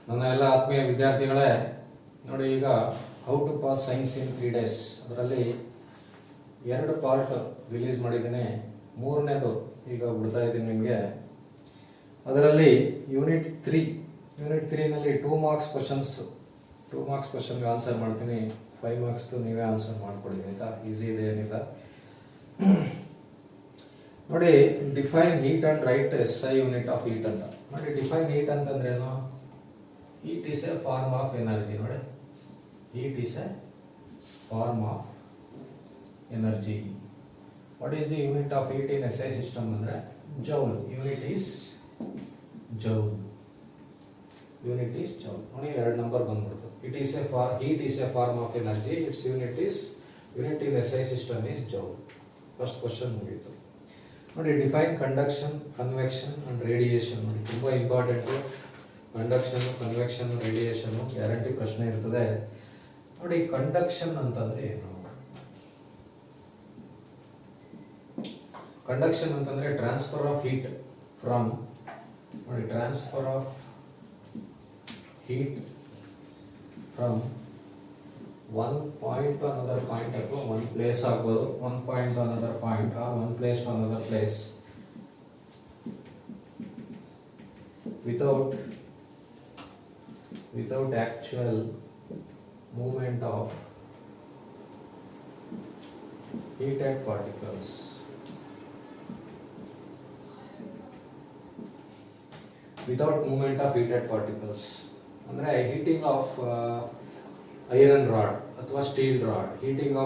ನನ್ನ ಎಲ್ಲ ಆತ್ಮೀಯ ವಿದ್ಯಾರ್ಥಿಗಳೇ, ನೋಡಿ ಈಗ how to pass science in 3 days ಅದರಲ್ಲಿ 2 ಪಾರ್ಟ್ ರಿಲೀಸ್ ಮಾಡಿದ್ದೀನಿ. ಮೂರನೇದು ಈಗ ಬಿಡ್ತಾ ಇದ್ದೀನಿ ನಿಮಗೆ. ಅದರಲ್ಲಿ ಯೂನಿಟ್ 3ನಲ್ಲಿ 2 ಮಾರ್ಕ್ಸ್ ಕ್ವಶನ್ಸ್, 2 ಮಾರ್ಕ್ಸ್ ಕ್ವಶನ್ಗೆ ಆನ್ಸರ್ ಮಾಡ್ತೀನಿ. 5 ಮಾರ್ಕ್ಸ್ದು ನೀವೇ ಆನ್ಸರ್ ಮಾಡ್ಕೊಡಿ, ಆಯಿತಾ? ಈಸಿ ಇದೆ, ಏನಿಲ್ಲ. ನೋಡಿ, define heat and write SI unit of heat ಅಂತ. ನೋಡಿ, ಡಿಫೈನ್ ಹೀಟ್ ಅಂತಂದ್ರೆ ಏನು? Heat is a form of energy. ನೋಡಿ, heat is a form of energy. What is the unit of heat in SI system? ಅಂದ್ರೆ joule. Unit is joule. Unit is joule. ನೋಡಿ, 2 number ಬಂದ್ಬಿಡ್ತು. Heat is a form of energy. Its unit in SI system is joule. First question ಮುಗೀತು. ನೋಡಿ, define conduction, convection and radiation. ನೋಡಿ, ತುಂಬಾ important. Conduction, convection, radiation guarantee ಪ್ರಶ್ನೆ ಇರ್ತದೆ. ನೋಡಿ, conduction ಅಂತಂದ್ರೆ ಏನು? ಕಂಡಕ್ಷನ್ ಅಂತಂದ್ರೆ ಟ್ರಾನ್ಸ್ಫರ್ ಆಫ್ ಹೀಟ್ ಫ್ರಮ್, ನೋಡಿ, transfer of heat from one point to another point. ಅಥವಾ one place ಆಗ್ಬೋದು, one point to another point or one place to another place without actual movement of heated particles. Without movement of heated particles ಅಂದ್ರೆ heating of iron rod ಅಥವಾ steel rod. Heating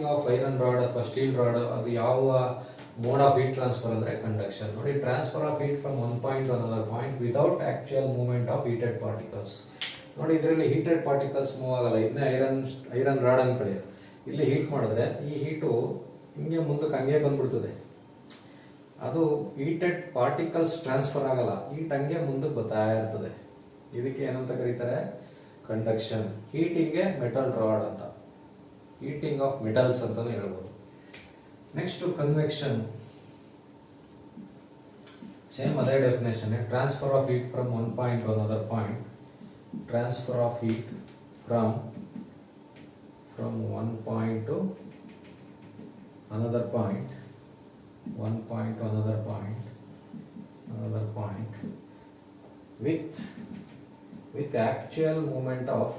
of iron rod ಅಥವಾ steel rod, ಅದು ಯಾವ mode of heat transfer ಅಂದ್ರೆ conduction. ನೋಡಿ, transfer of heat from one point to another point without actual movement of heated particles. ನೋಡಿ, ಇದರಲ್ಲಿ heated particles move ಆಗಲ್ಲ. ಇದನ್ನೇ iron rod ಅನ್ಕೊಳ್ಳಿ. ಇಲ್ಲಿ ಹೀಟ್ ಮಾಡಿದ್ರೆ ಈ ಹೀಟು ಹಿಂಗೆ ಮುಂದಕ್ಕೆ ಹಂಗೆ ಬಂದ್ಬಿಡ್ತದೆ. ಅದು ಹೀಟೆಡ್ ಪಾರ್ಟಿಕಲ್ಸ್ ಟ್ರಾನ್ಸ್ಫರ್ ಆಗಲ್ಲ, ಹೀಟ್ ಹಂಗೆ ಮುಂದಕ್ಕೆ ಬರ್ತಾ ಇರ್ತದೆ. ಇದಕ್ಕೆ ಏನಂತ ಕರೀತಾರೆ? ಕಂಡಕ್ಷನ್. ಹೀಟಿಂಗ್ಗೆ ಮೆಟಲ್ ರಾಡ್ ಅಂತ, ಹೀಟಿಂಗ್ ಆಫ್ ಮೆಟಲ್ಸ್ ಅಂತಾನೆ ಹೇಳ್ಬೋದು. ನೆಕ್ಸ್ಟ್ ಕನ್ವೆಕ್ಷನ್, ಸೇಮ್ ಅದೇ definition. Transfer of heat from one point to another point. Transfer of heat from one point to another point, one point to another point with actual movement of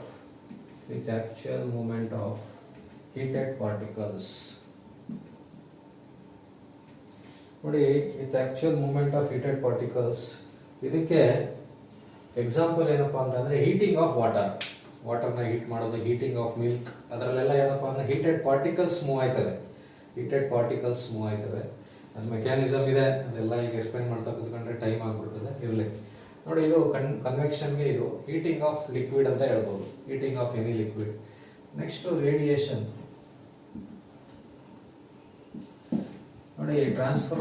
heated particles. ನೋಡಿ, with actual movement of heated particles. ಇದಕ್ಕೆ example ಏನಪ್ಪಾ ಅಂತಂದ್ರೆ heating of ವಾಟರ್ನ heat ಮಾಡೋದು, heating of milk, ಅದರಲ್ಲೆಲ್ಲ ಏನಪ್ಪಾ ಅಂದ್ರೆ heated particles move ಆಯ್ತವೆ. ಅದು mechanism ಇದೆ, ಅದೆಲ್ಲ ಈಗ ಎಕ್ಸ್ಪ್ಲೈನ್ ಮಾಡ್ತಾ ಕೂತ್ಕೊಂಡ್ರೆ ಟೈಮ್ ಆಗ್ಬಿಡ್ತದೆ. ಇರಲಿ. ನೋಡಿ, ಇದು ಕನ್ವೆಕ್ಷನ್ಗೆ ಇದು ಹೀಟಿಂಗ್ ಆಫ್ ಲಿಕ್ವಿಡ್ ಅಂತ ಹೇಳ್ಬೋದು, heating of any liquid. Next radiation. ನೋಡಿ, transfer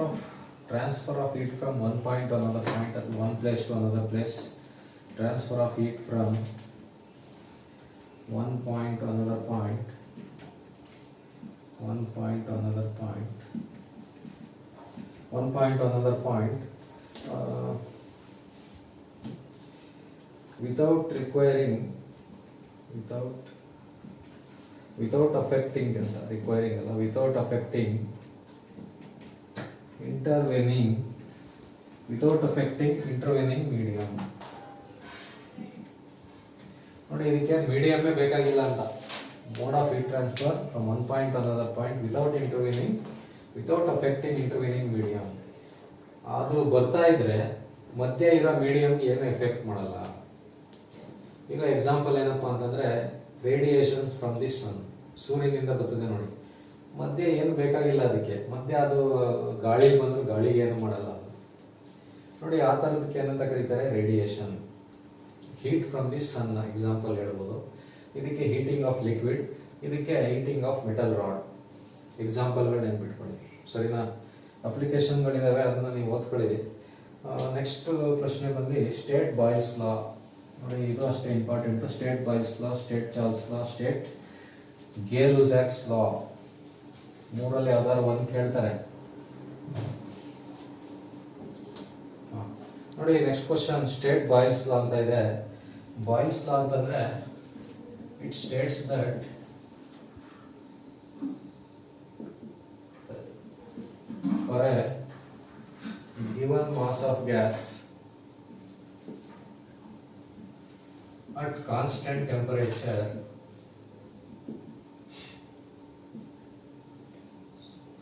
of heat from one point to another point ಅಥವಾ one place to another place. Transfer of heat from one point to another point, one point to another point without affecting intervening medium. ನೋಡಿ, ಇದಕ್ಕೆ ಮೀಡಿಯಮ್ಮೇ ಬೇಕಾಗಿಲ್ಲ ಅಂತ. Mode of heat transfer from one point to another point without affecting intervening medium. ಅದು ಬರ್ತಾ ಇದ್ರೆ ಮಧ್ಯೆ ಇರೋ ಮೀಡಿಯಂಗೆ ಏನು ಎಫೆಕ್ಟ್ ಮಾಡಲ್ಲ. ಈಗ ಎಕ್ಸಾಂಪಲ್ ಏನಪ್ಪಾ ಅಂತಂದ್ರೆ ರೇಡಿಯೇಷನ್ ಫ್ರಮ್ ದಿ ಸನ್, ಸೂರ್ಯನಿಂದ ಬರ್ತದೆ. ನೋಡಿ, ಮಧ್ಯೆ ಏನು ಬೇಕಾಗಿಲ್ಲ ಅದಕ್ಕೆ. ಮಧ್ಯೆ ಅದು ಗಾಳಿ ಬಂದ್ರು ಗಾಳಿಗೆ ಏನು ಮಾಡಲ್ಲ. ನೋಡಿ, ಆ ಥರದಕ್ಕೆ ಏನಂತ ಕರೀತಾರೆ? Radiation. Heat from the sun example ಹೇಳ್ಬೋದು. ಇದಕ್ಕೆ ಹೀಟಿಂಗ್ ಆಫ್ ಲಿಕ್ವಿಡ್, ಇದಕ್ಕೆ ಹೀಟಿಂಗ್ ಆಫ್ ಮೆಟಲ್ ರಾಡ್. ಎಕ್ಸಾಂಪಲ್ಗಳು ನೆನ್ಪಿಟ್ಕೊಳ್ಳಿ, ಸರಿನಾ? ಅಪ್ಲಿಕೇಶನ್ಗಳಿದಾವೆ, ಅದನ್ನ ನೀವು ಓದ್ಕೊಳ್ಳಿ. ನೆಕ್ಸ್ಟ್ ಪ್ರಶ್ನೆ ಬಂದು ಸ್ಟೇಟ್ ಬಾಯ್ಲ್ಸ್ ಲಾ. ನೋಡಿ, ಇದು ಅಷ್ಟೇ ಇಂಪಾರ್ಟೆಂಟ್. ಸ್ಟೇಟ್ ಬಾಯ್ಲ್ಸ್ ಲಾ, ಸ್ಟೇಟ್ ಚಾರ್ಲ್ಸ್ ಲಾ, ಸ್ಟೇಟ್ ಗೇ-ಲುಸಾಕ್ಸ್ ಲಾ. ಮೂರಲ್ಲಿ ಯಾವ್ದಾದ್ರು ಒಂದು ಕೇಳ್ತಾರೆ. ನೋಡಿ, ನೆಕ್ಸ್ಟ್ ಕ್ವಶನ್ ಸ್ಟೇಟ್ ಬಾಯ್ಲ್ಸ್ ಲಾ ಅಂತ ಇದೆ. ಬಾಯ್ಲ್ಸ್ ಲಾ ಅಂತಂದ್ರೆ it states that for a given mass of gas at constant temperature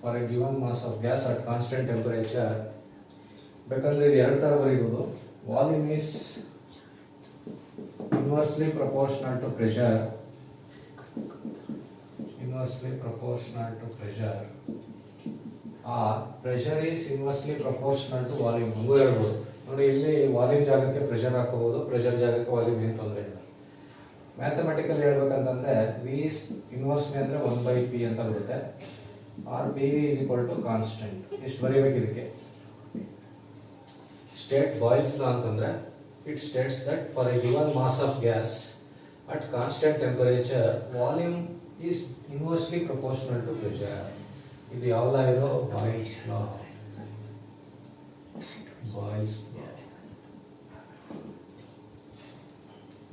for a given mass of gas at constant temperature ಬೇಕಂದ್ರೆ ಇದು ಎರಡು ತರ ಬರೀಬಹುದು volume is inversely proportional to pressure or pressure is inversely proportional to volume ಹಂಗೂ ಹೇಳ್ಬೋದು ನೋಡಿ ಇಲ್ಲಿ volume ಜಾಗಕ್ಕೆ ಪ್ರೆಷರ್ ಹಾಕೋಬಹುದು ಪ್ರೆಷರ್ ಜಾಗಕ್ಕೆ ವಾಲ್ಯೂಮ್ ಏನು ತೊಂದರೆ ಇಲ್ಲ ಮ್ಯಾಥಮೆಟಿಕಲ್ ಹೇಳ್ಬೇಕಂತಂದ್ರೆ ವಿ ಇಸ್ ಇನ್ವರ್ಸ್ಲಿ ಅಂದ್ರೆ 1/p ಅಂತ ಬರುತ್ತೆ or P V is equal to constant ಇಷ್ಟು ಬರೀಬೇಕು ಇದಕ್ಕೆ ಸ್ಟೇಟ್ ಬಾಯ್ಲ್ಸ್ ಲಾ ಅಂತಂದ್ರೆ it states that for a given mass of gas at constant temperature volume is inversely proportional to pressure ಇದು ಯಾವ law ಇದು Boyle's law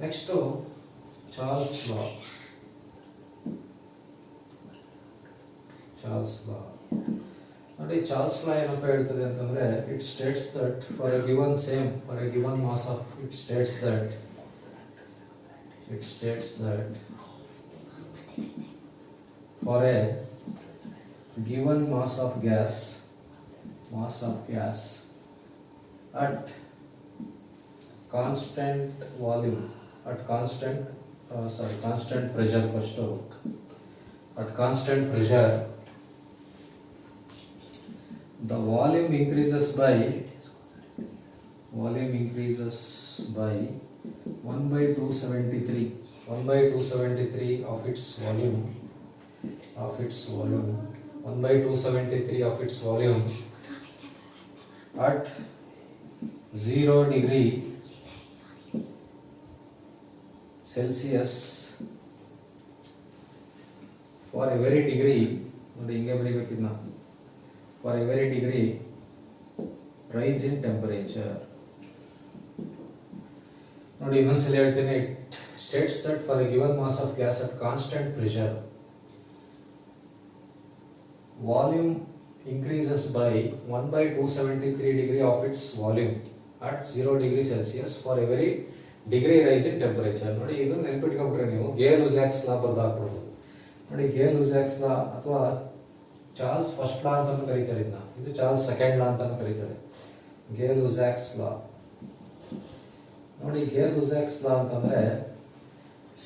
next Charles law ನೋಡಿ Charles law ಏನಪ್ಪ ಹೇಳ್ತದೆ ಅಂತಂದ್ರೆ it states that for a given mass of it states that for A given mass of gas at constant volume constant pressure first at constant pressure the volume increases by 1/273 of its volume 1/273 of its volume at 0 degree Celsius for every degree ನೋಡಿ ಹಿಂಗೆ ಬರೀಬೇಕಿದ್ನ for every degree rise in temperature ನೋಡಿ ಇನ್ನೊಂದ್ಸಲ ಹೇಳ್ತೀನಿ it states that for a given mass of gas at constant pressure volume increases by 1/273 degree of its volume at 0 degree Celsius for every degree rise in temperature ನೋಡಿ ಇದು ನೆನಪಿಟ್ಕೊಂಡ್ಬಿಟ್ರೆ ನೀವು ಗೇ-ಲುಸಾಕ್ಸ್ ಲಾ ಬರ್ದಾಕ್ಬಿಡೋದು ನೋಡಿ Gay Lussac's ಲಾ ಅಥವಾ Charles first law ಅಂತ ಕರೀತಾರೆ ಇದನ್ನ ಇದು Charles second ಲಾ ಅಂತ ಕರೀತಾರೆ ಗೇ-ಲುಸಾಕ್ಸ್ ಲಾ ನೋಡಿ ಗೇ-ಲುಸಾಕ್ಸ್ ಲಾ ಅಂತಂದ್ರೆ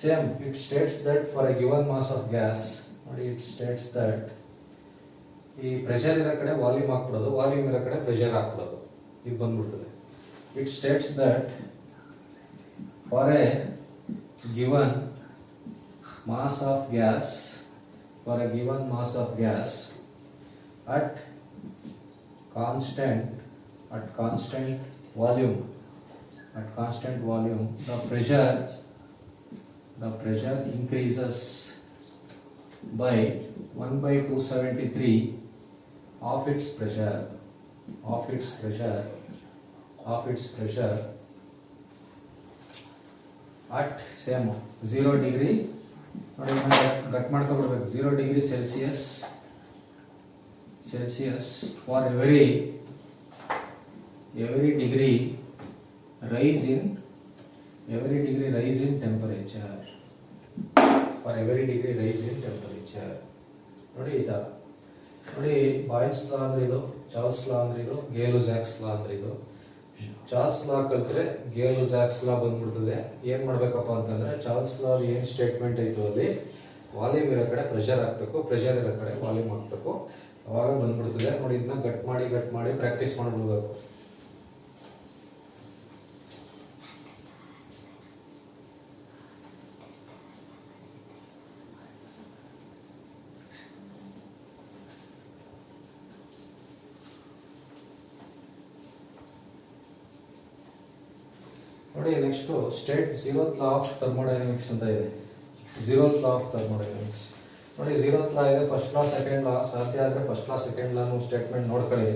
same it states that for a given mass of gas ನೋಡಿ ಇಟ್ ಸ್ಟೇಟ್ಸ್ ದಟ್ ಈ ಪ್ರೆಷರ್ ಇರೋ ಕಡೆ ವಾಲ್ಯೂಮ್ ಹಾಕ್ಬಿಡೋದು ವಾಲ್ಯೂಮ್ ಇರೋ ಕಡೆ ಪ್ರೆಷರ್ ಹಾಕ್ಬಿಡೋದು ಇದು ಬಂದ್ಬಿಡ್ತದೆ it states that for a given mass of gas at constant volume the pressure increases by 1/273 of its pressure at same 0 degree ನೋಡಿ cut ಮಾಡ್ಕೊಬಿಡ್ಬೇಕು 0 degree Celsius for every degree rise in temperature ನೋಡಿ ಈ ತರ ನೋಡಿ boils ಲಾ ಅಂದ್ರೆ ಇದು Charles ಲಾ ಅಂದ್ರೆ ಇದು ಗೇ-ಲುಸಾಕ್ಸ್ ಲಾ ಅಂದ್ರೆ ಇದು ಚಾರ್ಲ್ಸ್ ಲಾ ಕಲ್ತ್ರೆ ಗೇ-ಲುಸಾಕ್ಸ್ ಲಾ ಬಂದ್ಬಿಡ್ತದೆ ಏನ್ ಮಾಡ್ಬೇಕಪ್ಪ ಅಂತಂದ್ರೆ ಚಾರ್ಲ್ಸ್ ಲಾ ಏನ್ ಸ್ಟೇಟ್ಮೆಂಟ್ ಐತೋ ಅಲ್ಲಿ ವಾಲ್ಯೂಮ್ ಇರೋ ಕಡೆ ಪ್ರೆಷರ್ ಹಾಕ್ಬೇಕು ಪ್ರೆಷರ್ ಇರೋ ಕಡೆ ವಾಲ್ಯೂಮ್ ಹಾಕ್ಬೇಕು ಅವಾಗ ಬಂದ್ಬಿಡ್ತದೆ ನೋಡಿ ಇದನ್ನ ಕಟ್ ಮಾಡಿ ಪ್ರಾಕ್ಟೀಸ್ ಮಾಡ್ಬಿಡ್ಬೇಕು ನೋಡಿ next state 0th law of thermodynamics ಅಂತ ಇದೆ 0th ಲಾ ಆಫ್ ಥರ್ಮೋಡೈನಮಿಕ್ಸ್ ನೋಡಿ 0th ಲಾ ಇದೆ ಫಸ್ಟ್ ಲಾ ಸೆಕೆಂಡ್ ಲಾ ಸಾಧ್ಯ ಆದರೆ first law second lawn statement ನೋಡ್ಕೊಳ್ಳಿ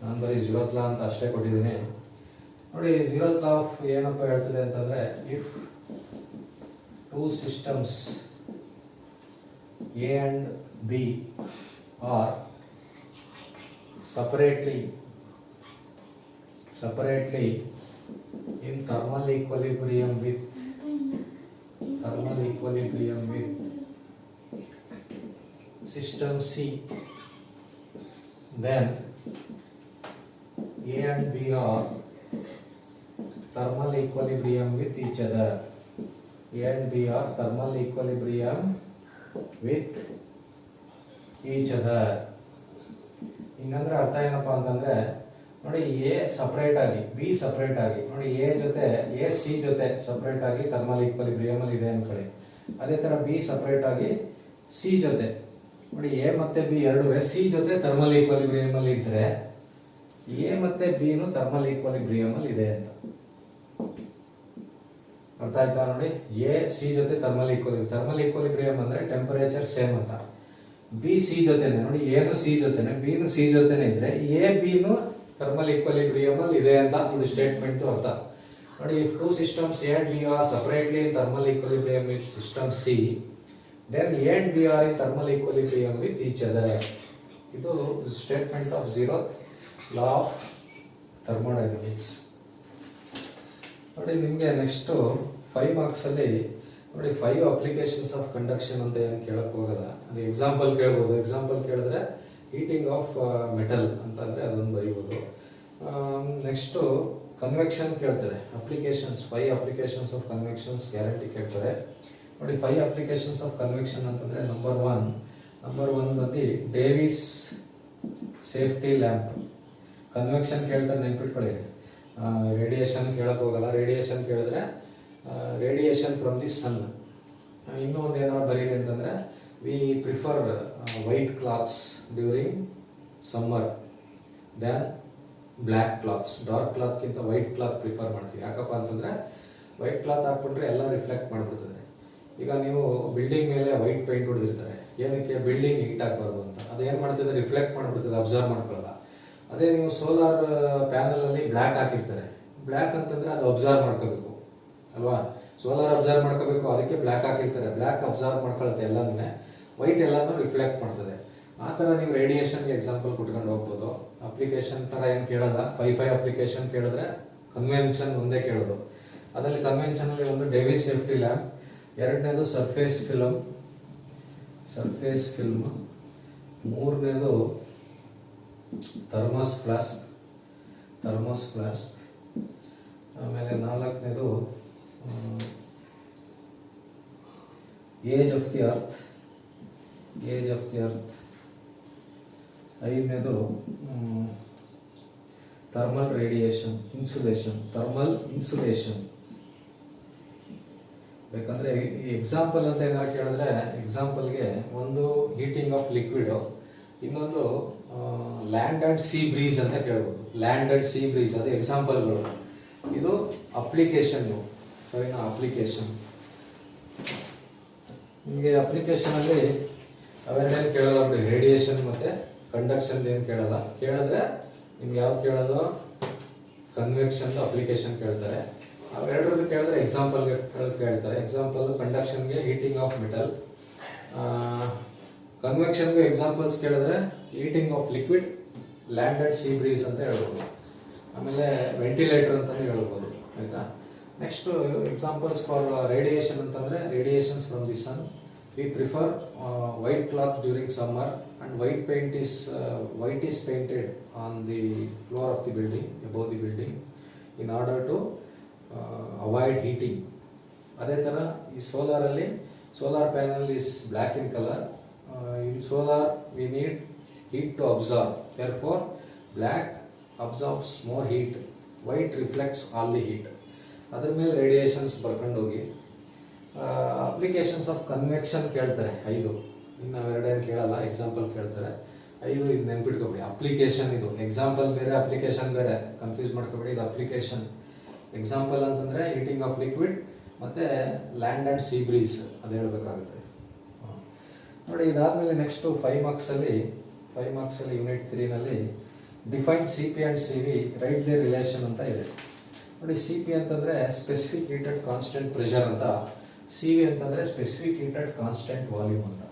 ನಾನು ಬರೀ 0th ಲಾ ಅಂತ ಅಷ್ಟೇ ಕೊಟ್ಟಿದ್ದೀನಿ ನೋಡಿ 0th ಲಾ ಆಫ್ ಏನಪ್ಪ ಹೇಳ್ತದೆ ಅಂತಂದ್ರೆ, if two systems A and B are separately in thermal equilibrium with system C, then A and B are thermal equilibrium with each other. A and B are thermal equilibrium with each other. ಹಿಂಗಂದ್ರೆ ಅರ್ಥ ಏನಪ್ಪಾ ಅಂತಂದ್ರೆ, ನೋಡಿ A separate ಆಗಿ B separate ಆಗಿ, ನೋಡಿ A C ಜೊತೆ separate ಆಗಿ thermal equilibrium ಅಲ್ಲಿ ಇದೆ ಅನ್ಕೊಳ್ಳಿ. ಅದೇ ತರ ಬಿ ಸಪರೇಟ್ ಆಗಿ ಸಿ ಜೊತೆ, ನೋಡಿ ಎ ಮತ್ತೆ ಬಿ ಎರಡು ಸಿ ಜೊತೆ ಥರ್ಮಲ್ ಈಕ್ವಲಿಬ್ರಿಯಮ್ ಅಲ್ಲಿ ಇದ್ರೆ ಎ ಮತ್ತೆ ಬಿ ನು ಥರ್ಮಲ್ ಈಕ್ವಲಿಬ್ರಿಯಮ್ ಅಲ್ಲಿ ಇದೆ ಅಂತ ಅರ್ಥ ಆಯ್ತಾ. ನೋಡಿ ಎ ಸಿ ಜೊತೆ ಥರ್ಮಲ್ ಈಕ್ವಲಿಬ್ರಿಯಮ್ ಅಂದ್ರೆ ಟೆಂಪರೇಚರ್ ಸೇಮ್ ಅಂತ. ಬಿ ಸಿ ಜೊತೆನೆ, ನೋಡಿ ಎನು ಸಿ ಜೊತೆನೆ ಬಿ ನು ಸಿ ಜೊತೆನೆ ಇದ್ರೆ ಎ ಬಿ ನು ಥರ್ಮಲ್ ಈಕ್ವಲಿಬ್ರಿಯಮ್ ಅಲ್ಲಿ ಇದೆ ಅಂತ ಇದು ಸ್ಟೇಟ್ಮೆಂಟ್ ಅರ್ಥ. ನೋಡಿ if two systems A and B are separately in thermal equilibrium with system C, then A and B are in thermal equilibrium with each other. ಇದು statement of 0th law of thermodynamics. ನೋಡಿ ನಿಮಗೆ next 5 marks ಅಲ್ಲಿ ನೋಡಿ 5 applications of conduction ಅಂತ ಏನು ಕೇಳಕ್ ಹೋಗಲ್ಲ, ಅದು ಎಕ್ಸಾಂಪಲ್ ಕೇಳ್ಬೋದು. ಎಕ್ಸಾಂಪಲ್ ಕೇಳಿದ್ರೆ ಹೀಟಿಂಗ್ ಆಫ್ ಮೆಟಲ್ ಅಂತಂದ್ರೆ ಅದನ್ನು ಬರೀಬೋದು. ನೆಕ್ಸ್ಟ್ ಕನ್ವೆಕ್ಷನ್ ಕೇಳ್ತಾರೆ, ಅಪ್ಲಿಕೇಶನ್ಸ್ 5 ಅಪ್ಲಿಕೇಶನ್ಸ್ ಆಫ್ ಕನ್ವೆಕ್ಷನ್ಸ್ ಗ್ಯಾರಂಟಿ ಕೇಳ್ತಾರೆ. ನೋಡಿ 5 ಅಪ್ಲಿಕೇಶನ್ಸ್ ಆಫ್ ಕನ್ವೆಕ್ಷನ್ ಅಂತಂದ್ರೆ ನಂಬರ್ ಒನ್ ಬಂದು ಡೇವಿಸ್ ಸೇಫ್ಟಿ ಲ್ಯಾಂಪ್. ಕನ್ವೆಕ್ಷನ್ ಕೇಳ್ತಾರೆ ನೆನ್ಪಿಟ್ಕೊಳ್ಳಿ, ರೇಡಿಯೇಷನ್ ಕೇಳಕ್ ಹೋಗಲ್ಲ. ರೇಡಿಯೇಷನ್ ಕೇಳಿದ್ರೆ ರೇಡಿಯೇಷನ್ ಫ್ರಮ್ ದಿ ಸನ್. ಇನ್ನೂ ಒಂದು ಏನಾದ್ರು ಬರೀರಿ ಅಂತಂದ್ರೆ, we prefer white clothes during summer than black clothes. Dark ಕ್ಲಾತ್ಗಿಂತ ವೈಟ್ ಕ್ಲಾತ್ ಪ್ರಿಫರ್ ಮಾಡ್ತೀವಿ. ಯಾಕಪ್ಪ ಅಂತಂದ್ರೆ ವೈಟ್ ಕ್ಲಾತ್ ಹಾಕ್ಕೊಂಡ್ರೆ ಎಲ್ಲ ರಿಫ್ಲೆಕ್ಟ್ ಮಾಡಿಬಿಡ್ತದೆ. ಈಗ ನೀವು ಬಿಲ್ಡಿಂಗ್ ಮೇಲೆ ವೈಟ್ ಪೇಂಟ್ ಹೊಡೆದಿರ್ತಾರೆ, ಏನಕ್ಕೆ? ಬಿಲ್ಡಿಂಗ್ ಹೀಟ್ ಆಗಬಾರ್ದು ಅಂತ. ಅದೇನು ಮಾಡ್ತದೆ? ರಿಫ್ಲೆಕ್ಟ್ ಮಾಡಿಬಿಡ್ತದೆ, ಅಬ್ಸರ್ವ್ ಮಾಡ್ಕೊಳ್ಳಲ್ಲ. ಅದೇ ನೀವು ಸೋಲಾರ್ ಪ್ಯಾನಲ್ ಅಲ್ಲಿ ಬ್ಲ್ಯಾಕ್ ಹಾಕಿರ್ತಾರೆ, ಬ್ಲ್ಯಾಕ್ ಅಂತಂದ್ರೆ ಅದು ಅಬ್ಸರ್ವ್ ಮಾಡ್ಕೋಬೇಕು ಅಲ್ವಾ? ಸೋಲಾರ್ ಅಬ್ಸರ್ವ್ ಮಾಡ್ಕೋಬೇಕು, ಅದಕ್ಕೆ ಬ್ಲ್ಯಾಕ್ ಹಾಕಿರ್ತಾರೆ. ಬ್ಲ್ಯಾಕ್ ಅಬ್ಸರ್ವ್ ಮಾಡ್ಕೊಳುತ್ತೆ ಎಲ್ಲಾನು, ವೈಟ್ ಎಲ್ಲಾನು ರಿಫ್ಲೆಕ್ಟ್ ಮಾಡ್ತದೆ. ಆ ಥರ ನೀವು ರೇಡಿಯೇಷನ್ಗೆ ಎಕ್ಸಾಂಪಲ್ ಕೊಟ್ಕೊಂಡು ಹೋಗ್ಬೋದು. ಅಪ್ಲಿಕೇಶನ್ ಥರ ಏನು ಕೇಳಲ್ಲ. 5 ಅಪ್ಲಿಕೇಶನ್ ಕೇಳಿದ್ರೆ ಕನ್ವೆನ್ಷನ್ ಒಂದೇ ಕೇಳೋದು. ಅದರಲ್ಲಿ ಕನ್ವೆನ್ಷನ್ ಅಲ್ಲಿ ಒಂದು ಡೇವಿಸ್ ಸೇಫ್ಟಿ ಲ್ಯಾಂಪ್, ಎರಡನೇದು ಸರ್ಫೇಸ್ ಫಿಲ್ಮ್, ಮೂರನೇದು ಥರ್ಮಸ್ ಫ್ಲಾಸ್ಕ್, ಆಮೇಲೆ ನಾಲ್ಕನೇದು ಏಜ್ ಆಫ್ ದಿ ಅರ್ತ್, ಐದನೇದು ಥರ್ಮಲ್ ಇನ್ಸುಲೇಷನ್. ಬೇಕಂದ್ರೆ ಎಕ್ಸಾಂಪಲ್ ಅಂತ ಏನಾದ್ರು ಕೇಳಿದ್ರೆ, ಎಕ್ಸಾಂಪಲ್ಗೆ ಒಂದು ಹೀಟಿಂಗ್ ಆಫ್ ಲಿಕ್ವಿಡ್, ಇನ್ನೊಂದು ಲ್ಯಾಂಡ್ ಅಂಡ್ ಸಿ ಬ್ರೀಸ್ ಅಂತ ಕೇಳ್ಬೋದು. ಲ್ಯಾಂಡ್ ಅಂಡ್ ಸಿ ಬ್ರೀಸ್ ಅದು ಎಕ್ಸಾಂಪಲ್ಗಳು. ಇದು ಅಪ್ಲಿಕೇಶನ್, ಸರಿನಾ? ಅಪ್ಲಿಕೇಶನ್ ನಿಮಗೆ ಅಪ್ಲಿಕೇಶನ್ ಅಲ್ಲಿ ಅವೆರಡೇನು ಕೇಳಲ್ಲ ಬಿಡಿ, ರೇಡಿಯೇಷನ್ ಮತ್ತೆ ಕಂಡಕ್ಷನ್ ಏನು ಕೇಳಲ್ಲ. ಕೇಳಿದ್ರೆ ನಿಮ್ಗೆ ಯಾವ್ದು ಕೇಳೋದು? ಕನ್ವೆಕ್ಷನ್ ಅಪ್ಲಿಕೇಶನ್ ಕೇಳ್ತಾರೆ. ಅವೆರಡರದ್ದು ಕೇಳಿದ್ರೆ ಎಕ್ಸಾಂಪಲ್ ಕೇಳ್ತಾರೆ. ಎಕ್ಸಾಂಪಲ್ ಕಂಡಕ್ಷನ್ಗೆ ಹೀಟಿಂಗ್ ಆಫ್ ಮೆಟಲ್, ಕನ್ವೆಕ್ಷನ್ಗೆ ಎಕ್ಸಾಂಪಲ್ಸ್ ಕೇಳಿದ್ರೆ heating of liquid, land and sea breeze ಅಂತ ಹೇಳ್ಬೋದು. ಆಮೇಲೆ ವೆಂಟಿಲೇಟರ್ ಅಂತಲೇ ಹೇಳ್ಬೋದು, ಆಯ್ತಾ? ನೆಕ್ಸ್ಟ್ ಎಕ್ಸಾಂಪಲ್ಸ್ ಫಾರ್ ರೇಡಿಯೇಷನ್ ಅಂತಂದ್ರೆ radiations from the sun. We prefer white cloth during summer and white is painted on the floor of the building, above the building, in order to avoid heating. ಅದೇ ಥರ ಈ ಸೋಲಾರಲ್ಲಿ, solar panel is black in colour. In solar we need heat to absorb, therefore black absorbs more heat, white reflects all the heat. ಅದರ ಮೇಲೆ radiations ಬರ್ಕೊಂಡು ಹೋಗಿ. Applications of convection ಕೇಳ್ತಾರೆ 5, ಇನ್ನು ಅವೆರಡೇನು ಕೇಳಲ್ಲ, ಎಕ್ಸಾಂಪಲ್ ಕೇಳ್ತಾರೆ 5. ಇದು ನೆನ್ಪಿಟ್ಕೊಬೇಡಿ. ಅಪ್ಲಿಕೇಶನ್ ಇದು, ಎಕ್ಸಾಂಪಲ್ ಬೇರೆ ಅಪ್ಲಿಕೇಶನ್ ಬೇರೆ, ಕನ್ಫ್ಯೂಸ್ ಮಾಡ್ಕೊಬೇಡಿ. ಇದು ಅಪ್ಲಿಕೇಶನ್. ಎಕ್ಸಾಂಪಲ್ ಅಂತಂದ್ರೆ ಹೀಟಿಂಗ್ ಆಫ್ ಲಿಕ್ವಿಡ್ ಮತ್ತೆ ಲ್ಯಾಂಡ್ ಅಂಡ್ ಸಿ ಬ್ರೀಸ್ ಅದು ಹೇಳ್ಬೇಕಾಗುತ್ತೆ. ನೋಡಿ ಇದಾದ್ಮೇಲೆ ನೆಕ್ಸ್ಟ್ 5 ಮಾರ್ಕ್ಸ್ ಅಲ್ಲಿ ಯೂನಿಟ್ 3 ನಲ್ಲಿ define C p and c v, write the relation ಅಂತ ಇದೆ. ನೋಡಿ ಸಿ ಪಿ ಅಂತಂದರೆ ಸ್ಪೆಸಿಫಿಕ್ ಹೀಟೆಡ್ ಕಾನ್ಸ್ಟೆಂಟ್ ಪ್ರೆಷರ್ ಅಂತ, ಸಿ ವಿ ಅಂತಂದರೆ ಸ್ಪೆಸಿಫಿಕ್ ಹೀಟೆಡ್ ಕಾನ್ಸ್ಟೆಂಟ್ ವಾಲ್ಯೂಮ್ ಅಂತ.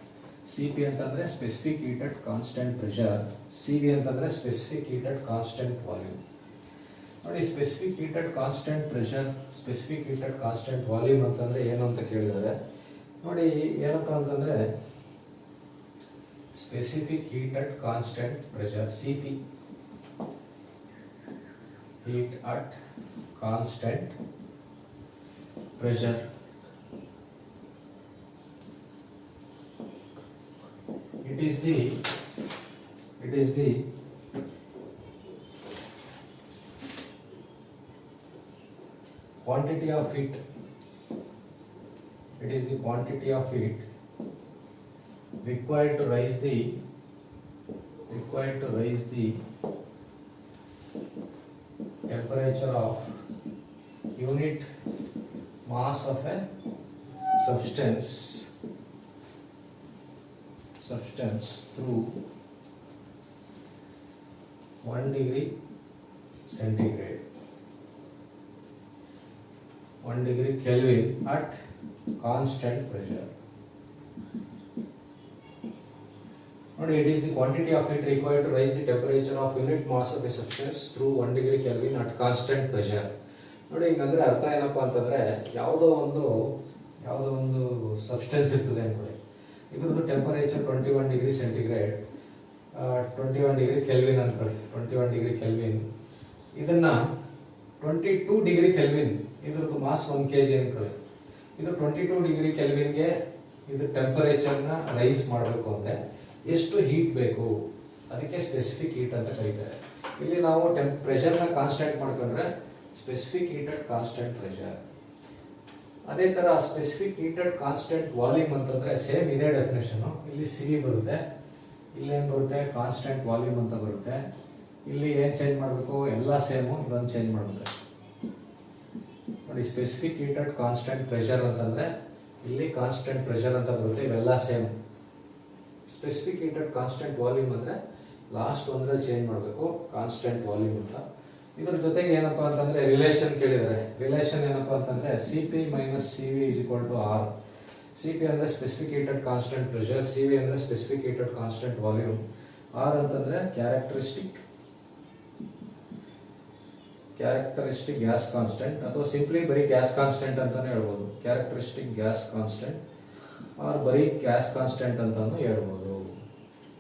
ಸಿ ಪಿ ಅಂತಂದರೆ specific heated constant pressure, C v ಅಂತಂದರೆ ಸ್ಪೆಸಿಫಿಕ್ ಹೀಟೆಡ್ ಕಾನ್ಸ್ಟೆಂಟ್ ವಾಲ್ಯೂಮ್. ನೋಡಿ specific heated constant pressure, specific heated constant volume ಅಂತಂದರೆ ಏನು ಅಂತ ಕೇಳಿದ್ದಾರೆ. ನೋಡಿ ಏನಪ್ಪ ಅಂತಂದರೆ specific heated constant pressure c p, heat at constant pressure. It is the quantity of heat. It is the quantity of heat required to raise the temperature of unit mass of a substance through 1 degree centigrade, 1 degree Kelvin at constant pressure. It is the quantity of heat required to raise the temperature of unit mass of a substance through 1 degree Kelvin at constant pressure. ನೋಡಿ ಹಿಂಗಂದ್ರೆ ಅರ್ಥ ಏನಪ್ಪಾ ಅಂತಂದ್ರೆ ಯಾವುದೋ ಒಂದು substance ಇರ್ತದೆ ಅನ್ಕೊಳ್ಳಿ, ಇದ್ರದ್ದು temperature 21 degree centigrade, 21 degree kelvin ಅನ್ಕೊಳ್ಳಿ, 21 ಡಿಗ್ರಿ ಕೆಲ್ವಿನ್. ಇದನ್ನ 22 ಡಿಗ್ರಿ ಕೆಲ್ವಿನ್, ಇದ್ರದ್ದು ಮಾಸ್ 1 kg ಅನ್ಕೊಳ್ಳಿ. ಇದು 22 ಡಿಗ್ರಿ ಕೆಲ್ವಿನ್ಗೆ ಇದು ಟೆಂಪರೇಚರ್ನ ರೈಸ್ ಮಾಡಬೇಕು ಅಂದರೆ ಎಷ್ಟು ಹೀಟ್ ಬೇಕು, ಅದಕ್ಕೆ ಸ್ಪೆಸಿಫಿಕ್ ಹೀಟ್ ಅಂತ ಕರೀತಾರೆ. ಇಲ್ಲಿ ನಾವು ಪ್ರೆಷರ್ನ ಕಾನ್ಸ್ಟೆಂಟ್ ಮಾಡ್ಕೊಂಡ್ರೆ ಸ್ಪೆಸಿಫಿಕ್ ಹೀಟೆಡ್ ಕಾನ್ಸ್ಟೆಂಟ್ ಪ್ರೆಷರ್. ಅದೇ ಥರ ಸ್ಪೆಸಿಫಿಕ್ ಹೀಟೆಡ್ ಕಾನ್ಸ್ಟೆಂಟ್ ವಾಲ್ಯೂಮ್ ಅಂತಂದರೆ ಸೇಮ್ ಇದೇ ಡೆಫಿನೇಷನು. ಇಲ್ಲಿ ಸಿ ವಿ ಬರುತ್ತೆ, ಇಲ್ಲೇನು ಬರುತ್ತೆ ಕಾನ್ಸ್ಟೆಂಟ್ ವಾಲ್ಯೂಮ್ ಅಂತ ಬರುತ್ತೆ. ಇಲ್ಲಿ ಏನು ಚೇಂಜ್ ಮಾಡಬೇಕು, ಎಲ್ಲ ಸೇಮು, ಇದೊಂದು ಚೇಂಜ್ ಮಾಡಬೇಕು. ನೋಡಿ ಸ್ಪೆಸಿಫಿಕ್ ಹೀಟೆಡ್ ಕಾನ್ಸ್ಟೆಂಟ್ ಪ್ರೆಷರ್ ಅಂತಂದರೆ ಇಲ್ಲಿ ಕಾನ್ಸ್ಟೆಂಟ್ ಪ್ರೆಷರ್ ಅಂತ ಬರುತ್ತೆ, ಇವೆಲ್ಲ same. Specific heated constant volume ಅಂದರೆ ಲಾಸ್ಟ್ ಒಂದರಲ್ಲಿ ಚೇಂಜ್ ಮಾಡಬೇಕು, ಕಾನ್ಸ್ಟೆಂಟ್ ವಾಲ್ಯೂಮ್ ಅಂತ. ಇದ್ರ ಜೊತೆಗೆ ಏನಪ್ಪ ಅಂತಂದರೆ ರಿಲೇಷನ್ ಕೇಳಿದ್ದಾರೆ. ರಿಲೇಷನ್ ಏನಪ್ಪ ಅಂತಂದರೆ C P minus C V is equal to R. C P ಅಂದರೆ specific heated constant pressure, C V ಅಂದರೆ specific heated constant volume, R ಅಂತಂದರೆ ಕ್ಯಾರೆಕ್ಟರಿಸ್ಟಿಕ್ ಗ್ಯಾಸ್ ಕಾನ್ಸ್ಟೆಂಟ್, ಅಥವಾ ಸಿಂಪ್ಲಿ ಬರೀ ಗ್ಯಾಸ್ ಕಾನ್ಸ್ಟೆಂಟ್ ಅಂತಾನೆ ಹೇಳ್ಬೋದು. ಕ್ಯಾರೆಕ್ಟರಿಸ್ಟಿಕ್ ಗ್ಯಾಸ್ ಕಾನ್ಸ್ಟೆಂಟ್ ಆರ್ ಬರೀ gas constant ಅಂತಾನು ಹೇಳ್ಬೋದು.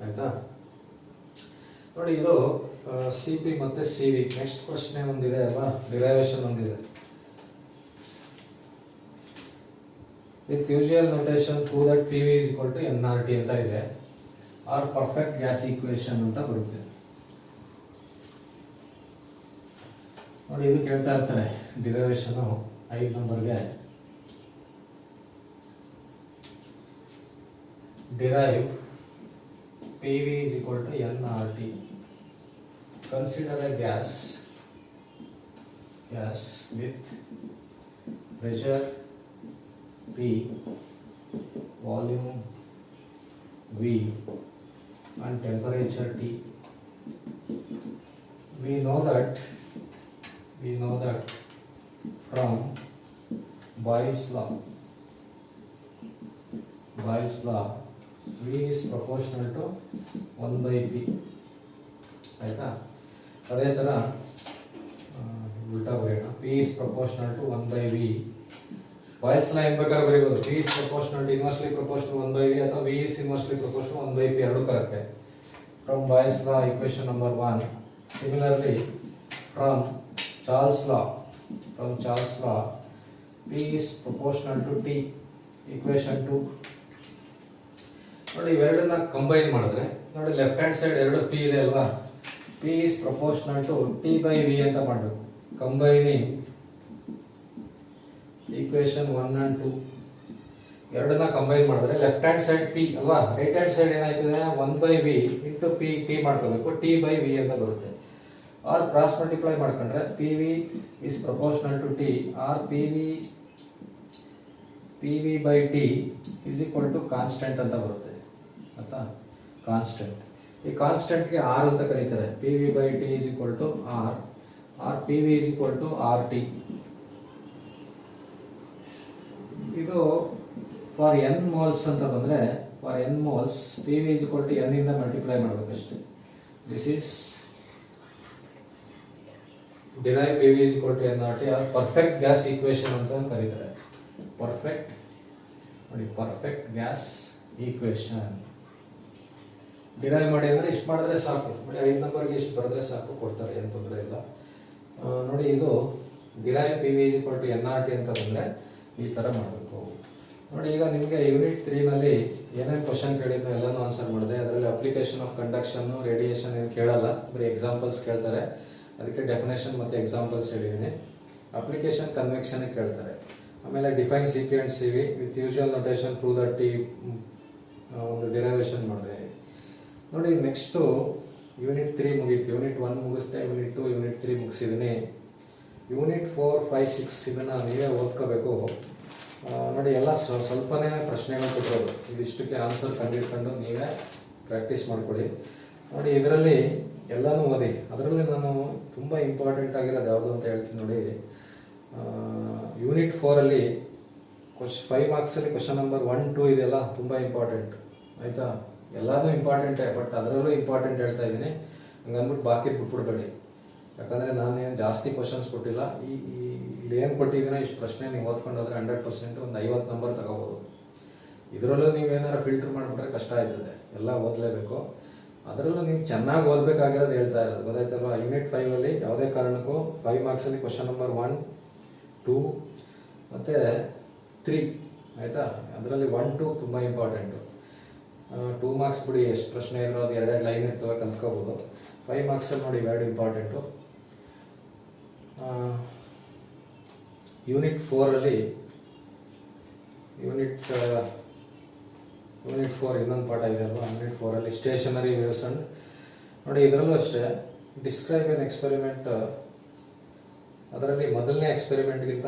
ಆಯ್ತಾ? ನೋಡಿ ಇದು ಸಿ ಪಿ ಮತ್ತೆ ಸಿ ವಿ. ನೆಕ್ಸ್ಟ್ ಪ್ರಶ್ನೆ ಒಂದಿದೆ ಅಲ್ವಾ, ಡಿರೈವೇಶನ್ ಒಂದಿದೆ. With usual notation prove that P V is equal to N R t ಅಂತ ಇದೆ, ಆರ್ ಪರ್ಫೆಕ್ಟ್ ಗ್ಯಾಸ್ ಈಕ್ವೇಶನ್ ಅಂತ ಬರುತ್ತೆ. ನೋಡಿ ಇದು ಕೇಳ್ತಾ ಇರ್ತಾರೆ ಡಿರೈವೇಶನ್ 5 ನಂಬರ್ಗೆ. Derive PV is equal to nRT. Consider a gas with pressure P, volume V and temperature T. We know that from Boyle's law V is proportional to 1 by P. ಆಯ್ತಾ? ಅದೇ ಥರ ಉಲ್ಟಾ ಬರೆಯೋಣ. P is proportional to 1 by V. Boils ಲಾ ಏನು ಬೇಕಾದ್ರೆ ಬರೀಬೋದು. P is proportional to inversely proportional 1 by V ಅಥವಾ V is inversely proportional 1 by P, ಎರಡು ಕರೆಕ್ಟೇ. From Boyle's law equation number 1. Similarly from Charles law P is proportional to T, equation 2. ನೋಡಿ ಇವೆರಡನ್ನ combine ಮಾಡಿದ್ರೆ ನೋಡಿ left hand side ಎರಡು p ಇದೆ ಅಲ್ವಾ, p is proportional to t by V ಅಂತ ಮಾಡಬೇಕು. Combining equation 1 and 2 ಎರಡನ್ನ ಕಂಬೈನ್ ಮಾಡಿದ್ರೆ ಲೆಫ್ಟ್ ಹ್ಯಾಂಡ್ ಸೈಡ್ ಪಿ ಅಲ್ವಾ, ರೈಟ್ ಹ್ಯಾಂಡ್ ಸೈಡ್ ಏನಾಯ್ತದೆ 1 by v into P T ಮಾಡ್ಕೋಬೇಕು, ಟಿ ಬೈ ವಿ ಅಂತ ಬರುತ್ತೆ. ಆರ್ ಕ್ರಾಸ್ ಮಲ್ಟಿಪ್ಲೈ ಮಾಡ್ಕೊಂಡ್ರೆ P V is proportional to T, or P V by T is equal to constant ಅಂತ ಬರುತ್ತೆ. ಆಯ್ತಾ? Constant. ಈ ಕಾನ್ಸ್ಟೆಂಟ್ಗೆ ಆರ್ ಅಂತ ಕರೀತಾರೆ. P V by T is equal to R. Or P V is equal to R T. ಇದು for N moles ಅಂತ ಬಂದರೆ, for N moles P V is equal to N ಇಂದ ಮಲ್ಟಿಪ್ಲೈ ಮಾಡಬೇಕಷ್ಟೇ. This is derive P V is equal to N R T, perfect gas equation ಅಂತ ಕರೀತಾರೆ. Perfect ನೋಡಿ, perfect gas equation derive ಮಾಡಿ ಅಂದರೆ ಇಷ್ಟು ಮಾಡಿದ್ರೆ ಸಾಕು ನೋಡಿ, 5 ನಂಬರ್ಗೆ ಇಷ್ಟು ಬರೆದ್ರೆ ಸಾಕು, ಕೊಡ್ತಾರೆ, ಏನು ತೊಂದರೆ ಇಲ್ಲ. ನೋಡಿ, ಇದು derive P V is equal to N R t ಅಂತ ಬಂದರೆ ಈ ಥರ ಮಾಡಬೇಕು ನೋಡಿ. ಈಗ ನಿಮಗೆ ಯೂನಿಟ್ 3ನಲ್ಲಿ ಏನೇನು ಕ್ವಶನ್ ಕೇಳಿದ್ನೋ ಎಲ್ಲನೂ ಆನ್ಸರ್ ಮಾಡಿದೆ. ಅದರಲ್ಲಿ ಅಪ್ಲಿಕೇಶನ್ ಆಫ್ ಕಂಡಕ್ಷನ್ನು, ರೇಡಿಯೇಷನ್ ಏನು ಕೇಳಲ್ಲ, ಬರೀ ಎಕ್ಸಾಂಪಲ್ಸ್ ಕೇಳ್ತಾರೆ. ಅದಕ್ಕೆ ಡೆಫಿನೇಷನ್ ಮತ್ತು ಎಕ್ಸಾಂಪಲ್ಸ್ ಹೇಳಿದ್ದೀನಿ. ಅಪ್ಲಿಕೇಶನ್ ಕನ್ವೆಕ್ಷನ್ ಕೇಳ್ತಾರೆ. ಆಮೇಲೆ define C P and C V with usual notation prove that T ಒಂದು ಡಿರೈವೇಷನ್ ಮಾಡಿದೆ ನೋಡಿ. ನೆಕ್ಸ್ಟು ಯೂನಿಟ್ 3 ಮುಗೀತು. ಯೂನಿಟ್ 1 ಮುಗಿಸ್ದೆ, ಯೂನಿಟ್ 2, ಯೂನಿಟ್ 3 ಮುಗಿಸಿದ್ದೀನಿ. ಯೂನಿಟ್ 4, 5, 6 ಇದನ್ನು ನೀವೇ ಓದ್ಕೋಬೇಕು ನೋಡಿ. ಎಲ್ಲ ಸ್ವಲ್ಪನೇ ಪ್ರಶ್ನೆಗಳು ಕೊಟ್ಟಿರೋದು, ಇದಿಷ್ಟಕ್ಕೆ ಆನ್ಸರ್ ಕಂಡುಹಿಡ್ಕೊಂಡು ನೀವೇ ಪ್ರಾಕ್ಟೀಸ್ ಮಾಡ್ಕೊಳ್ಳಿ ನೋಡಿ. ಇದರಲ್ಲಿ ಎಲ್ಲನೂ ಓದಿ. ಅದರಲ್ಲಿ ನಾನು ತುಂಬ ಇಂಪಾರ್ಟೆಂಟ್ ಆಗಿರೋದು ಯಾವುದು ಅಂತ ಹೇಳ್ತೀನಿ ನೋಡಿ. ಯೂನಿಟ್ 4ಅಲ್ಲಿ 5 ಮಾರ್ಕ್ಸಲ್ಲಿ ಕ್ವಶನ್ ನಂಬರ್ 1, 2 ಇದೆಲ್ಲ ತುಂಬ ಇಂಪಾರ್ಟೆಂಟ್ ಆಯಿತಾ. ಎಲ್ಲನೂ ಇಂಪಾರ್ಟೆಂಟೇ, ಬಟ್ ಅದರಲ್ಲೂ ಇಂಪಾರ್ಟೆಂಟ್ ಹೇಳ್ತಾ ಇದ್ದೀನಿ. ಹಂಗಂದ್ಬಿಟ್ಟು ಬಾಕಿ ಬಿಟ್ಬಿಡ್ಬೇಡಿ, ಯಾಕಂದರೆ ನಾನೇನು ಜಾಸ್ತಿ ಕ್ವಶನ್ಸ್ ಕೊಟ್ಟಿಲ್ಲ. ಇಲ್ಲಿ ಏನು ಕೊಟ್ಟಿದ್ದೀನೋ ಇಷ್ಟು ಪ್ರಶ್ನೆ ನೀವು ಓದ್ಕೊಂಡು ಹೋದರೆ 100% ಒಂದು 50 ನಂಬರ್ ತಗೋಬೋದು. ಇದರಲ್ಲೂ ನೀವೇನಾರು ಫಿಲ್ಟರ್ ಮಾಡಿಬಿಟ್ರೆ ಕಷ್ಟ ಆಯ್ತದೆ. ಎಲ್ಲ ಓದಲೇಬೇಕು. ಅದರಲ್ಲೂ ನೀವು ಚೆನ್ನಾಗಿ ಓದಬೇಕಾಗಿರೋದು ಹೇಳ್ತಾ ಇರೋದು, ಗೊತ್ತಾಯ್ತಲ್ವ. ಯೂನಿಟ್ 5ಅಲ್ಲಿ ಯಾವುದೇ ಕಾರಣಕ್ಕೂ 5 ಮಾರ್ಕ್ಸಲ್ಲಿ ಕ್ವಶನ್ ನಂಬರ್ 1, 2 ಮತ್ತು 3 ಆಯಿತಾ. ಅದರಲ್ಲಿ 1, 2 ತುಂಬ ಇಂಪಾರ್ಟೆಂಟು. 2 ಮಾರ್ಕ್ಸ್ ಬಿಡಿ, ಎಷ್ಟು ಪ್ರಶ್ನೆ ಇರೋ ಅದು 2 ಲೈನ್ ಇರ್ತವೆ, ಕಲ್ತ್ಕೋಬೋದು. 5 ಮಾರ್ಕ್ಸಲ್ಲಿ ನೋಡಿ ಇವೆರಡು ಇಂಪಾರ್ಟೆಂಟು. ಯೂನಿಟ್ 4ಅಲ್ಲಿ ಯೂನಿಟ್ 4 ಇನ್ನೊಂದು ಪಾಠ ಇದೆ ಅಲ್ವಾ. ಯೂನಿಟ್ 4ಅಲ್ಲಿ ಸ್ಟೇಷನರಿ ವೇವ್ಸ್ ಅಂಡ್ ನೋಡಿ. ಇದರಲ್ಲೂ ಅಷ್ಟೇ ಡಿಸ್ಕ್ರೈಬ್ ಎನ್ ಎಕ್ಸ್ಪೆರಿಮೆಂಟ್. ಅದರಲ್ಲಿ ಮೊದಲನೇ ಎಕ್ಸ್ಪೆರಿಮೆಂಟ್ಗಿಂತ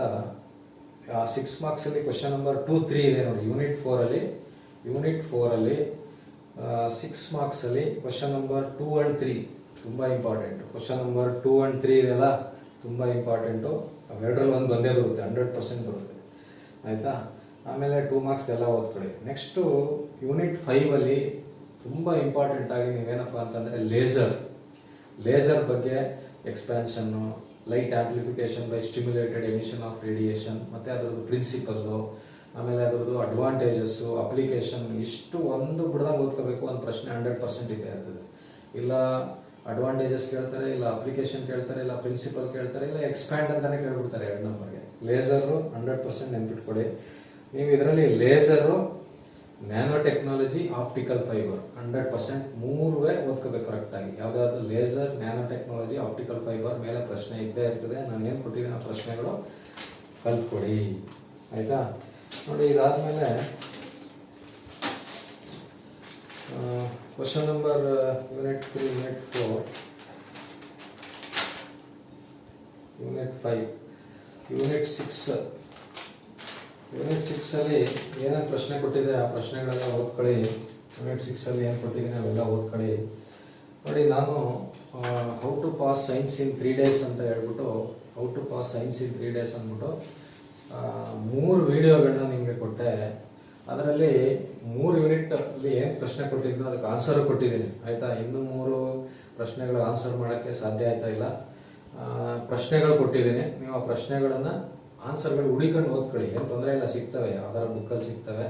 6 ಮಾರ್ಕ್ಸಲ್ಲಿ ಕ್ವಶನ್ ನಂಬರ್ 2, 3 ಇದೆ ನೋಡಿ. ಯೂನಿಟ್ 4ಅಲ್ಲಿ 6 ಮಾರ್ಕ್ಸಲ್ಲಿ ಕ್ವಶನ್ ನಂಬರ್ 2 and 3 ತುಂಬ ಇಂಪಾರ್ಟೆಂಟು. ಕ್ವಶನ್ ನಂಬರ್ 2 and 3 ಇದೆಲ್ಲ ತುಂಬ ಇಂಪಾರ್ಟೆಂಟು. ಅವೆರಡರಲ್ಲಿ ಒಂದು ಬಂದೇ ಬರುತ್ತೆ, 100% ಬರುತ್ತೆ ಆಯಿತಾ. ಆಮೇಲೆ 2 ಮಾರ್ಕ್ಸ್ ಎಲ್ಲ ಓದ್ಕೊಳ್ಳಿ. ನೆಕ್ಸ್ಟು ಯೂನಿಟ್ 5ಅಲ್ಲಿ ತುಂಬ ಇಂಪಾರ್ಟೆಂಟಾಗಿ ನೀವೇನಪ್ಪ ಅಂತಂದರೆ ಲೇಸರ್ ಬಗ್ಗೆ expansion, light amplification by stimulated emission of radiation, ಮತ್ತು ಅದರದ್ದು ಪ್ರಿನ್ಸಿಪಲ್ಲು, ಆಮೇಲೆ ಅದರದ್ದು ಅಡ್ವಾಂಟೇಜಸ್ಸು, ಅಪ್ಲಿಕೇಶನ್, ಇಷ್ಟು ಒಂದು ಬಿಡ್ದಂಗೆ ಓದ್ಕೋಬೇಕು. ಒಂದು ಪ್ರಶ್ನೆ 100% ಇದ್ದೇ ಇರ್ತದೆ. ಇಲ್ಲ ಅಡ್ವಾಂಟೇಜಸ್ ಕೇಳ್ತಾರೆ, ಇಲ್ಲ ಅಪ್ಲಿಕೇಶನ್ ಕೇಳ್ತಾರೆ, ಇಲ್ಲ ಪ್ರಿನ್ಸಿಪಲ್ ಕೇಳ್ತಾರೆ, ಇಲ್ಲ ಎಕ್ಸ್ಪ್ಯಾಂಡ್ ಅಂತಲೇ ಕೇಳ್ಬಿಡ್ತಾರೆ 2 ನಂಬರ್ಗೆ. ಲೇಸರು 100% ನೆನ್ಪಿಟ್ಕೊಡಿ ನೀವು. ಇದರಲ್ಲಿ laser, nano technology, optical fibre 100% ಮೂರುವೇ ಓದ್ಕೋಬೇಕು ಕರೆಕ್ಟಾಗಿ. ಯಾವುದಾದ್ರು laser, nano technology, optical fibre ಮೇಲೆ ಪ್ರಶ್ನೆ ಇದ್ದೇ ಇರ್ತದೆ. ನಾನು ಏನು ಕೊಟ್ಟಿದ್ದೀನಿ ಆ ಪ್ರಶ್ನೆಗಳು ಕಲ್ತ್ಕೊಡಿ ಆಯಿತಾ ನೋಡಿ. ಇದಾದಮೇಲೆ question number unit 3, unit 4, unit 5, unit 6ಅಲ್ಲಿ ಏನೇನು ಪ್ರಶ್ನೆ ಕೊಟ್ಟಿದೆ ಆ ಪ್ರಶ್ನೆಗಳೆಲ್ಲ ಓದ್ಕೊಳ್ಳಿ. ಯೂನಿಟ್ 6ಅಲ್ಲಿ ಏನು ಕೊಟ್ಟಿದ್ದೀನಿ ಅವೆಲ್ಲ ಓದ್ಕೊಳ್ಳಿ ನೋಡಿ. ನಾನು how to pass science in 3 days ಅಂತ ಹೇಳ್ಬಿಟ್ಟು, how to pass science in 3 days ಅಂದ್ಬಿಟ್ಟು 3 ವಿಡಿಯೋಗಳನ್ನ ನಿಮಗೆ ಕೊಟ್ಟೆ. ಅದರಲ್ಲಿ 3 ಯೂನಿಟಲ್ಲಿ ಏನು ಪ್ರಶ್ನೆ ಕೊಟ್ಟಿದ್ನೋ ಅದಕ್ಕೆ ಆನ್ಸರು ಕೊಟ್ಟಿದ್ದೀನಿ ಆಯಿತಾ. ಇನ್ನೂ 3 ಪ್ರಶ್ನೆಗಳು ಆನ್ಸರ್ ಮಾಡೋಕ್ಕೆ ಸಾಧ್ಯ ಆಯ್ತಾ ಇಲ್ಲ. ಪ್ರಶ್ನೆಗಳು ಕೊಟ್ಟಿದ್ದೀನಿ, ನೀವು ಆ ಪ್ರಶ್ನೆಗಳನ್ನು ಆನ್ಸರ್ಗಳು ಹುಡುಕೊಂಡು ಓದ್ಕೊಳ್ಳಿ, ಏನು ತೊಂದರೆ ಇಲ್ಲ, ಸಿಗ್ತವೆ, ಯಾವ್ದಾರ ಬುಕ್ಕಲ್ಲಿ ಸಿಗ್ತವೆ.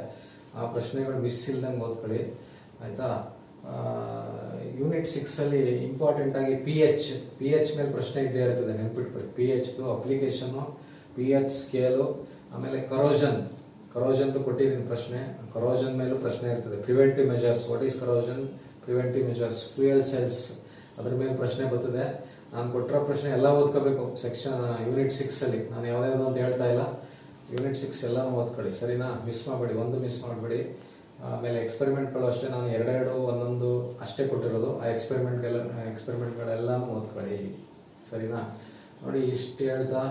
ಆ ಪ್ರಶ್ನೆಗಳು ಮಿಸ್ ಇಲ್ದಂಗೆ ಓದ್ಕೊಳ್ಳಿ ಆಯಿತಾ. ಯೂನಿಟ್ 6ಅಲ್ಲಿ ಇಂಪಾರ್ಟೆಂಟಾಗಿ ಪಿ ಎಚ್ ಮೇಲೆ ಪ್ರಶ್ನೆ ಇದ್ದೇ ಇರ್ತದೆ, ನೆನ್ಪಿಟ್ಕೊಳ್ಳಿ. ಪಿ ಎಚ್ದು ಅಪ್ಲಿಕೇಶನ್ನು, ಪಿ ಎಚ್ ಸ್ಕೇಲು, ಆಮೇಲೆ ಕರೋಜನ್ದು ಕೊಟ್ಟಿದ್ದೀನಿ ಪ್ರಶ್ನೆ. ಕರೋಜನ್ ಮೇಲೂ ಪ್ರಶ್ನೆ ಇರ್ತದೆ. Preventive measures, what is corrosion, preventive measures, fuel cells, ಅದ್ರ ಮೇಲೆ ಪ್ರಶ್ನೆ ಬರ್ತದೆ. ನಾನು ಕೊಟ್ಟಿರೋ ಪ್ರಶ್ನೆ ಎಲ್ಲ ಓದ್ಕೋಬೇಕು ಯೂನಿಟ್ 6ಅಲ್ಲಿ. ನಾನು ಯಾವುದ್ಯಾವುದು ಅಂತ ಹೇಳ್ತಾ ಇಲ್ಲ. ಯೂನಿಟ್ 6 ಎಲ್ಲನೂ ಓದ್ಕೊಳ್ಳಿ ಸರಿನಾ. ಮಿಸ್ ಮಾಡಬೇಡಿ, ಒಂದು ಮಿಸ್ ಮಾಡಬೇಡಿ. ಆಮೇಲೆ ಎಕ್ಸ್ಪೆರಿಮೆಂಟ್ಗಳು ಅಷ್ಟೇ, ನಾನು 2 ಒಂದೊಂದು ಅಷ್ಟೇ ಕೊಟ್ಟಿರೋದು. ಆ ಎಕ್ಸ್ಪೆರಿಮೆಂಟ್ಗಳೆಲ್ಲನೂ ಓದ್ಕೊಳ್ಳಿ ಸರಿನಾ ನೋಡಿ. ಇಷ್ಟು ಹೇಳ್ತಾ,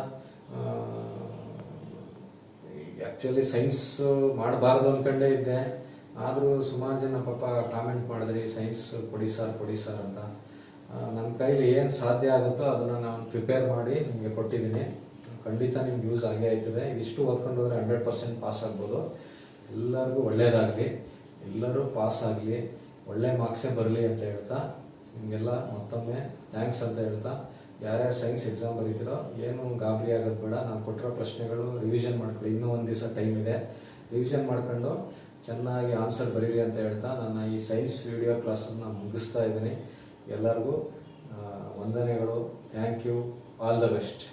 ಆ್ಯಕ್ಚುಲಿ ಸೈನ್ಸ್ ಮಾಡಬಾರ್ದು ಅಂದ್ಕೊಂಡೇ ಇದ್ದೆ, ಆದರೂ ಸುಮಾರು ಜನ ಪಾಪ ಕಾಮೆಂಟ್ ಮಾಡಿದ್ರಿ ಸೈನ್ಸ್ ಕೊಡಿ ಸರ್ ಅಂತ. ನನ್ನ ಕೈಲಿ ಏನು ಸಾಧ್ಯ ಆಗುತ್ತೋ ಅದನ್ನು ನಾನು ಪ್ರಿಪೇರ್ ಮಾಡಿ ನಿಮಗೆ ಕೊಟ್ಟಿದ್ದೀನಿ. ಖಂಡಿತ ನಿಮ್ಗೆ ಯೂಸ್ ಆಗೇ ಆಯ್ತದೆ. ಇಷ್ಟು ಓದ್ಕೊಂಡು ಹೋದರೆ 100% ಪಾಸ್ ಆಗ್ಬೋದು. ಎಲ್ಲರಿಗೂ ಒಳ್ಳೆಯದಾಗಲಿ, ಎಲ್ಲರೂ ಪಾಸ್ ಆಗಲಿ, ಒಳ್ಳೆ ಮಾರ್ಕ್ಸೇ ಬರಲಿ ಅಂತ ಹೇಳ್ತಾ ನಿಮಗೆಲ್ಲ ಮತ್ತೊಮ್ಮೆ ಥ್ಯಾಂಕ್ಸ್ ಅಂತ ಹೇಳ್ತಾ, ಯಾರ್ಯಾರು ಸೈನ್ಸ್ ಎಕ್ಸಾಮ್ ಬರೀತಿರೋ ಏನು ಗಾಬರಿ ಆಗೋದು ಬೇಡ. ನಾನು ಕೊಟ್ಟಿರೋ ಪ್ರಶ್ನೆಗಳು ರಿವಿಷನ್ ಮಾಡ್ಕೊಳ್ಳಿ. ಇನ್ನೂ ಒಂದು ದಿವಸ ಟೈಮ್ ಇದೆ, ರಿವಿಷನ್ ಮಾಡ್ಕೊಂಡು ಚೆನ್ನಾಗಿ ಆನ್ಸರ್ ಬರೀರಿ ಅಂತ ಹೇಳ್ತಾ ನನ್ನ ಈ ಸೈನ್ಸ್ ವಿಡಿಯೋ ಕ್ಲಾಸನ್ನು ಮುಗಿಸ್ತಾ ಇದ್ದೀನಿ. ಎಲ್ಲರಿಗೂ ವಂದನೆಗಳು. Thank you. All the best.